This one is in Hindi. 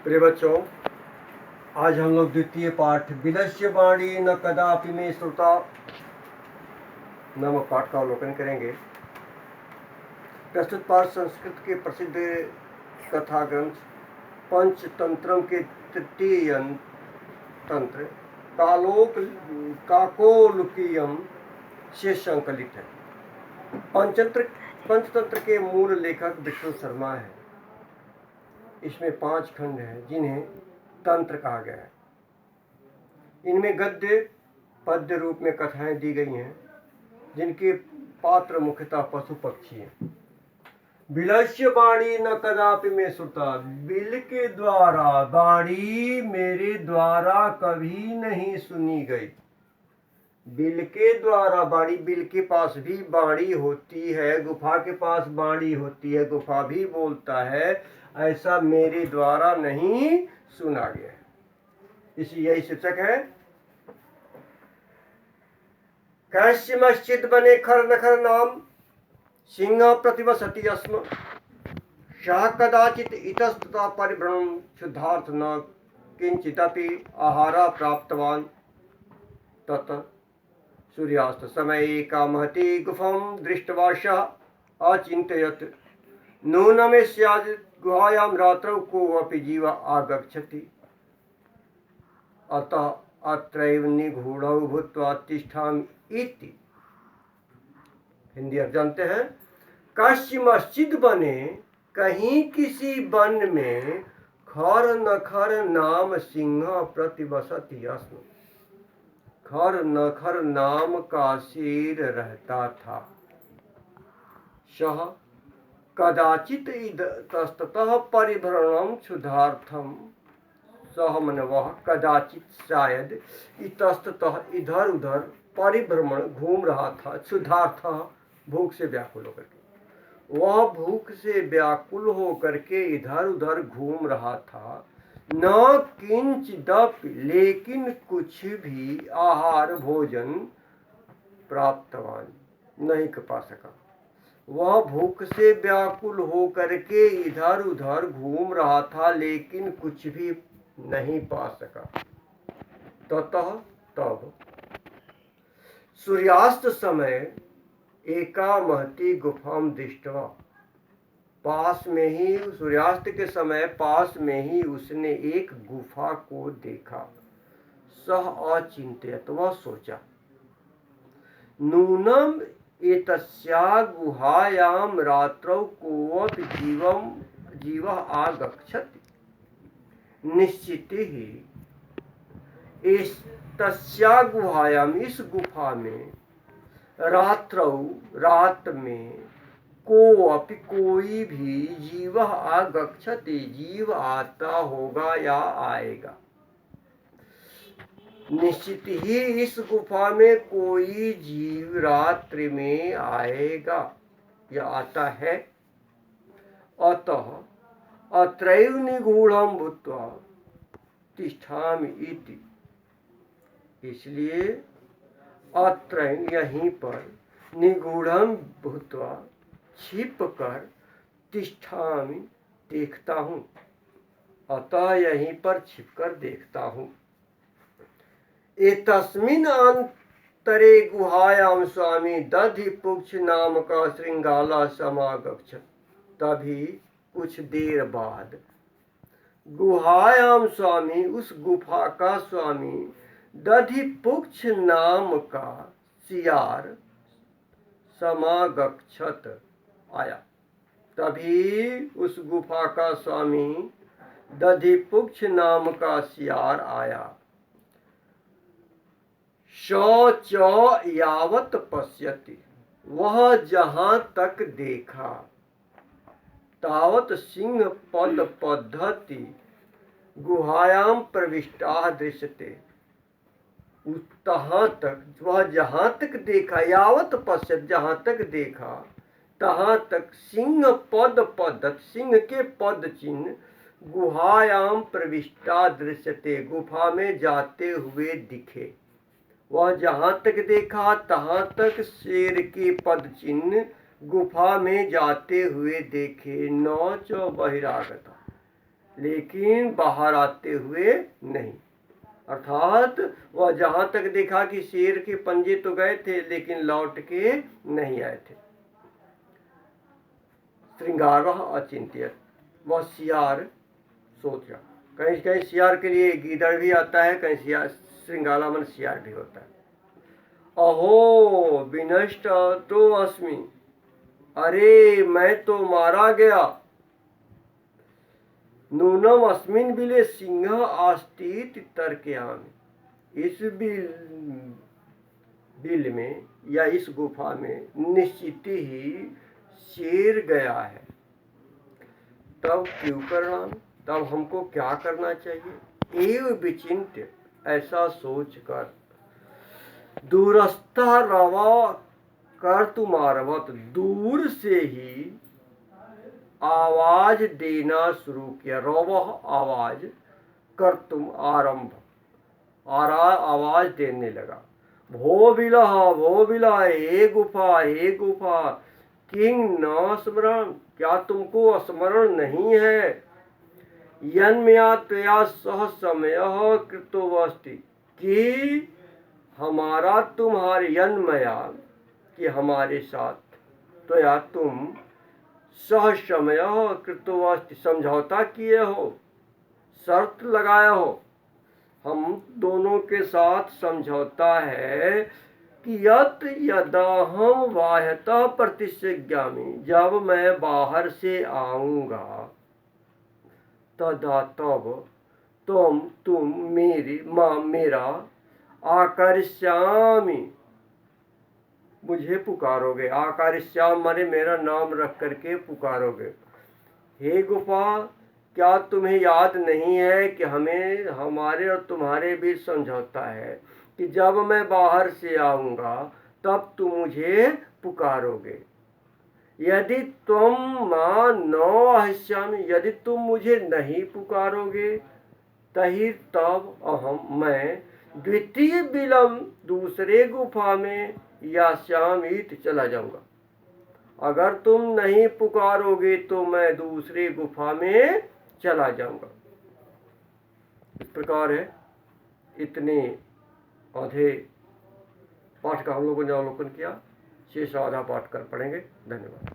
प्रिय बच्चों, आज हम लोग द्वितीय पाठ विलस्य वाणी न कदापि में श्रुता नामक पाठ का अवलोकन करेंगे। प्रस्तुत पाठ संस्कृत के प्रसिद्ध कथा ग्रंथ पंचतंत्रम के तृतीय तंत्र काकोलुकीयम से संकलित है। पंचतंत्र के मूल लेखक विष्णु शर्मा है। इसमें 5 खंड हैं जिन्हें तंत्र कहा गया है। इनमें गद्य पद्य रूप में कथाएं दी गई हैं जिनके पात्र मुख्यतः पशु पक्षी हैं। विलस्य वाणी न कदापि में श्रुता, बिल के द्वारा वाणी मेरे द्वारा कभी नहीं सुनी गई। बिल के द्वारा वाणी, बिल के पास भी वाणी होती है, गुफा के पास वाणी होती है, गुफा भी बोलता है, ऐसा मेरे द्वारा नहीं सुना गया है। इसी यही शीर्षक है। कैश्य मश्चित बने खर नखर नाम सिंह प्रतिवसति अस्म शाह कदाचित इतस्तता परिभ्रमण शुद्धार्थ न किंचिदपि आहारा प्राप्तवान तत सूर्यास्त समय का महती गुफम दृष्टवा शः अचिंतयत नूनमेस्याद गुहायां रात्रौ कोऽपि जीव आगच्छति अतः अत्रैव निगूढ़ौ भूत्वा तिष्ठामि इति। हिंदी आप जानते हैं। काशी मस्जिद बने, कहीं किसी वन में खर नखर नाम सिंह प्रतिवसति अस्म। खर नखर नाम का शेर रहता था। सह कदाचित इतस्ततः परिभ्रमणं क्षुधार्थम, सह मन वह, कदाचित शायद, इतस्ततः इधर उधर, परिभ्रमण घूम रहा था, क्षुधार्थ भूख से व्याकुल होकर के। वह भूख से व्याकुल होकर के इधर उधर घूम रहा था। न किंचिदपि, लेकिन कुछ भी आहार भोजन प्राप्तवान नहीं कर पा सका। वह भूख से व्याकुल होकर के इधर उधर घूम रहा था लेकिन कुछ भी नहीं पा सका। ततः तब सूर्यास्त समय एका महती गुफाम दृष्टवा, पास में ही, सूर्यास्त के समय पास में ही उसने एक गुफा को देखा। सह अचिंत्यत, वह सोचा, नूनम एतस्या गुहायां रात्रौ कोऽपि जीवः आगच्छति। निश्चित ही इस तस्या गुहायां, इस गुफा में, रात्रौ, रात में, कोऽपि, कोई भी, जीव आगच्छति, जीव आता होगा या आएगा। निश्चित ही इस गुफा में कोई जीव रात्रि में आएगा या आता है। अतः अत्रैव निगूढ़ं भूत्वा तिष्ठामि इति। इसलिए अत्र, यहीं पर, निगूढ़ं भूत्वा, छिप कर, तिष्ठामि, देखता हूँ। अतः यहीं पर छिपकर देखता हूँ। एतस्मिन् अंतरे गुहायां स्वामी दधिपुक्ष नाम का श्रृंगाला समागच्छत्। तभी कुछ देर बाद गुहायां स्वामी, उस गुफा का स्वामी, दधिपुक्ष नाम का सियार, समागच्छत्, आया। तभी उस गुफा का स्वामी दधिपुक्ष नाम का सियार आया। स यावत पश्यति, वह जहां तक देखा, तावत सिंह पद पद्धति गुहायां प्रविष्टा दृश्यते। तहाँ तक, वह जहां तक देखा, यावत पश्यत, जहां तक देखा, तहाँ तक सिंह पद पद्धत, सिंह के पद चिन्ह, गुहायां प्रविष्टा दृश्यते, गुफा में जाते हुए दिखे। वह जहां तक देखा तहां तक शेर के पद चिन्ह गुफा में जाते हुए देखे। न च बहिरागता, लेकिन बाहर आते हुए नहीं। अर्थात वह जहां तक देखा कि शेर के पंजे तो गए थे लेकिन लौट के नहीं आए थे। श्रृंगार अचिंत्य, वह सियार सोच रहा। कहीं कहीं सियार के लिए गीदड़ भी आता है, कहीं सियार श्रृंगाला मन सियार भी होता है। अहो विनष्ट तो अस्मि, अरे मैं तो मारा गया। नूनम अस्मिन बिले सिंह आस्तीत तर्कयामि, इस बिल में या इस गुफा में निश्चित ही शेर गया है। तब क्यों करना, तब हमको क्या करना चाहिए। एव विचिंत्य, ऐसा सोचकर दूरस्था रवा कर तुमारवत, दूर से ही आवाज देना शुरू किया। रवह आवाज, कर तुम आरंभ, आवाज देने लगा। भो बिलह, हे गुफा, हे गुफा, किंग न स्मरण, क्या तुमको स्मरण नहीं है। यन्मया त्वया सह समय कृतोवस्ति, कि हमारा तुम्हारे, यन्मया कि हमारे साथ, त्वया तुम, सह समय कृतोवस्ति समझौता किए हो, शर्त लगाया हो। हम दोनों के साथ समझौता है कि यत यदाहम बाह्यतः प्रतिज्ञामि, जब मैं बाहर से आऊंगा तदा तब तुम मेरा आकर्ष्यामि, मुझे पुकारोगे। आकर्ष्याम माने मेरा नाम रख करके पुकारोगे। हे गुफा, क्या तुम्हें याद नहीं है कि हमें, हमारे और तुम्हारे बीच समझौता है कि जब मैं बाहर से आऊंगा तब तुम मुझे पुकारोगे। यदि तुम मां न आह्स्यामि, यदि तुम मुझे नहीं पुकारोगे तही तब अहम, मैं द्वितीय बिलम, दूसरे गुफा में यास्यामीत, चला जाऊंगा। अगर तुम नहीं पुकारोगे तो मैं दूसरे गुफा में चला जाऊंगा। इस प्रकार है। इतने आधे पाठ का हम लोगों ने अवलोकन किया। शेष आधा पाठ कर पढ़ेंगे। धन्यवाद।